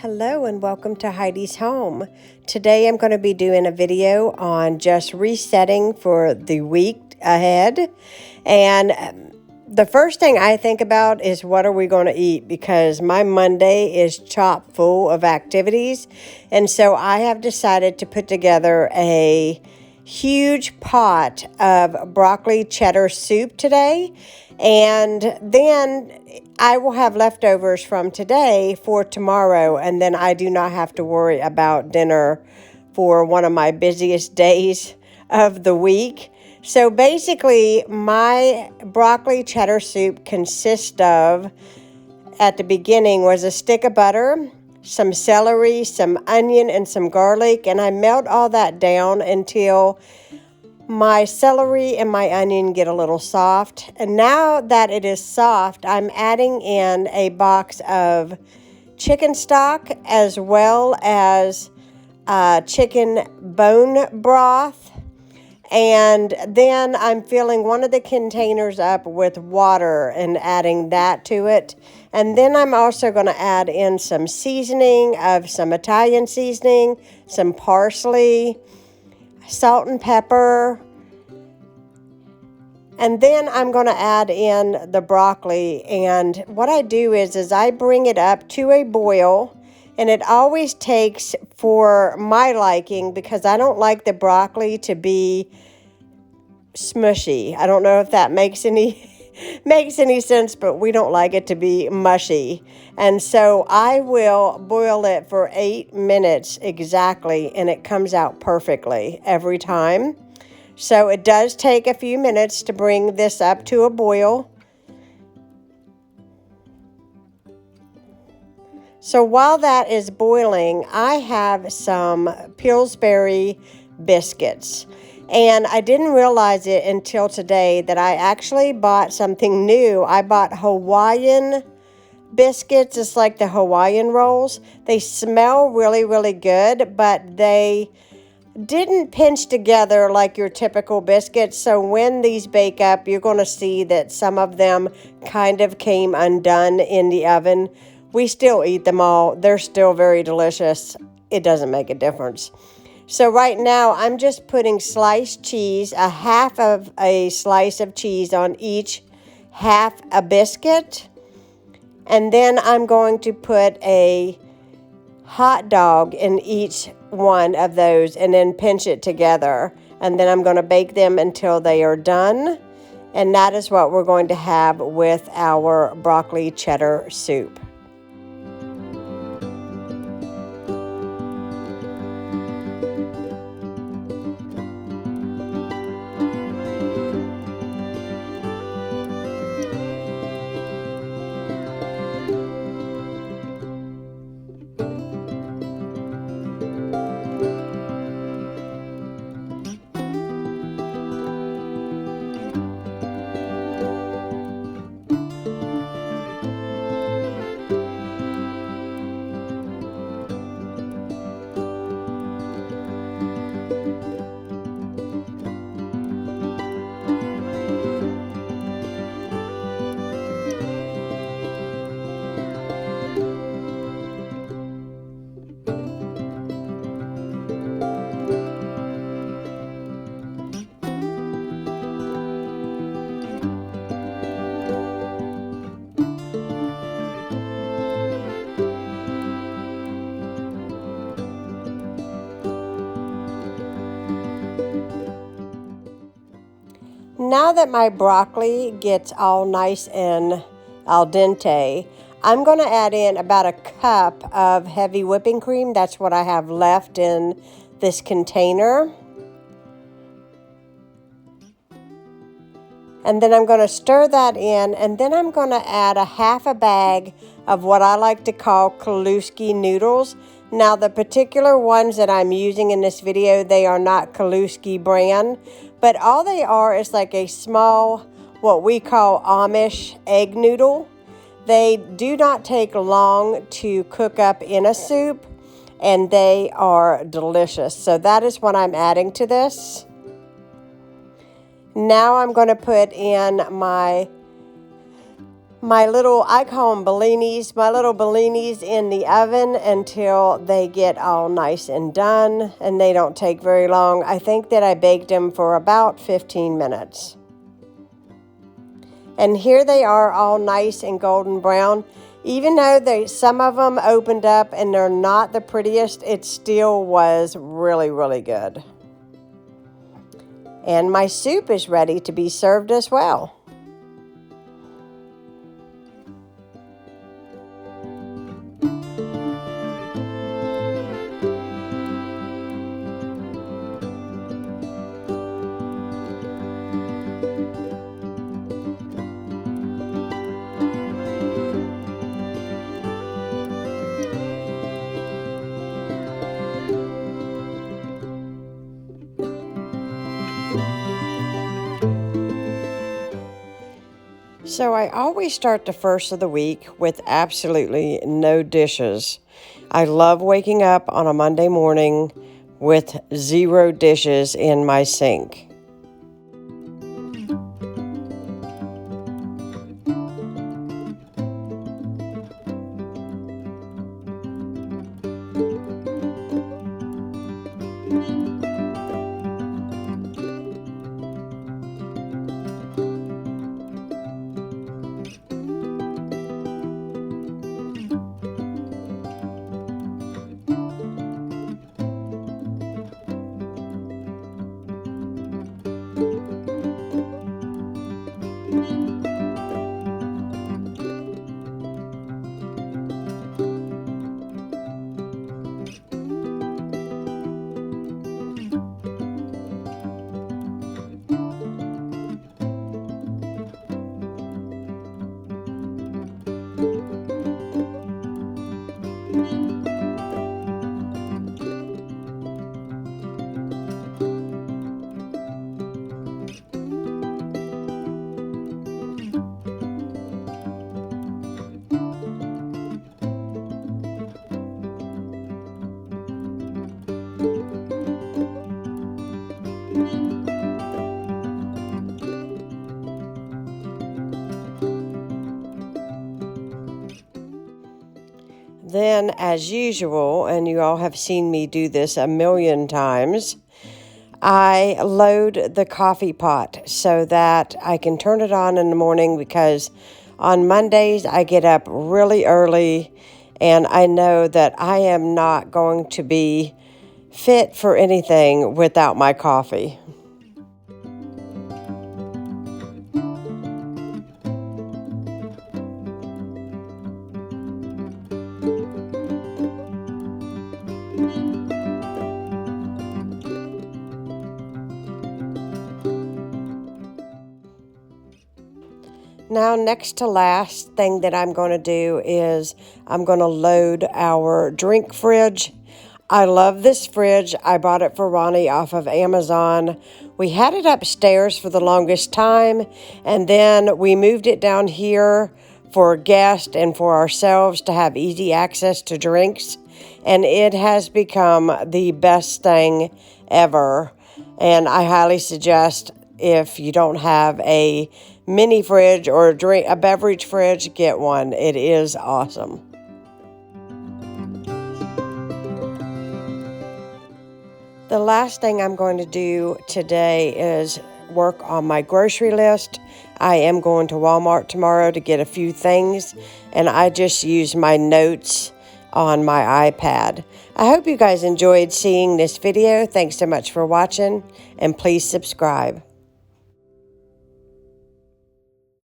Hello and welcome to Heidi's Home. Today I'm going to be doing a video on just resetting for the week ahead. And the first thing I think about is what are we going to eat, because my Monday is chock full of activities. And so I have decided to put together a huge pot of broccoli cheddar soup today. And then I will have leftovers from today for tomorrow, and then I do not have to worry about dinner for one of my busiest days of the week. So basically, my broccoli cheddar soup consists of, at the beginning, was a stick of butter, some celery, some onion, and some garlic, and I melt all that down until my celery and my onion get a little soft. And now that it is soft, I'm adding in a box of chicken stock as well as chicken bone broth. And then I'm filling one of the containers up with water and adding that to it. And then I'm also going to add in some seasoning of some Italian seasoning, some parsley, salt and pepper, and then I'm going to add in the broccoli. And what I do is I bring it up to a boil, and it always takes, for my liking, because I don't like the broccoli to be smushy. I don't know if that makes any sense, but we don't like it to be mushy. And so I will boil it for 8 minutes exactly, and it comes out perfectly every time. So it does take a few minutes to bring this up to a boil. So while that is boiling, I have some Pillsbury biscuits. And I didn't realize it until today that I actually bought something new. I bought Hawaiian biscuits. It's like the Hawaiian rolls. They smell really, really good, but they didn't pinch together like your typical biscuits. So when these bake up, you're going to see that some of them kind of came undone in the oven. We still eat them all. They're still very delicious. It doesn't make a difference. So right now, I'm just putting sliced cheese, a half of a slice of cheese on each half a biscuit. And then I'm going to put a hot dog in each one of those and then pinch it together. And then I'm going to bake them until they are done. And that is what we're going to have with our broccoli cheddar soup. Now that my broccoli gets all nice and al dente, I'm going to add in about a cup of heavy whipping cream. That's what I have left in this container. And then I'm going to stir that in, and then I'm going to add a half a bag of what I like to call Kiddoskoral noodles. Now, the particular ones that I'm using in this video, they are not Kiddoskoral brand, but all they are is like a small, what we call Amish egg noodle. They do not take long to cook up in a soup, and they are delicious. So that is what I'm adding to this. Now I'm going to put in my I call them bellinis, my little bellinis in the oven until they get all nice and done, and they don't take very long. I think that I baked them for about 15 minutes. And here they are, all nice and golden brown. Even though some of them opened up and they're not the prettiest, it still was really, really good. And my soup is ready to be served as well. So I always start the first of the week with absolutely no dishes. I love waking up on a Monday morning with 0 dishes in my sink. Then, as usual, and you all have seen me do this a million times, I load the coffee pot so that I can turn it on in the morning, because on Mondays I get up really early and I know that I am not going to be fit for anything without my coffee. Now, next to last thing that I'm going to do is I'm going to load our drink fridge. I love this fridge. I bought it for Ronnie off of Amazon. We had it upstairs for the longest time, and then we moved it down here for guests and for ourselves to have easy access to drinks. And it has become the best thing ever. And I highly suggest, if you don't have a mini fridge or a beverage fridge, get one. It is awesome. The last thing I'm going to do today is work on my grocery list. I am going to Walmart tomorrow to get a few things, and I just use my notes on my iPad. I hope you guys enjoyed seeing this video. Thanks so much for watching, and please subscribe.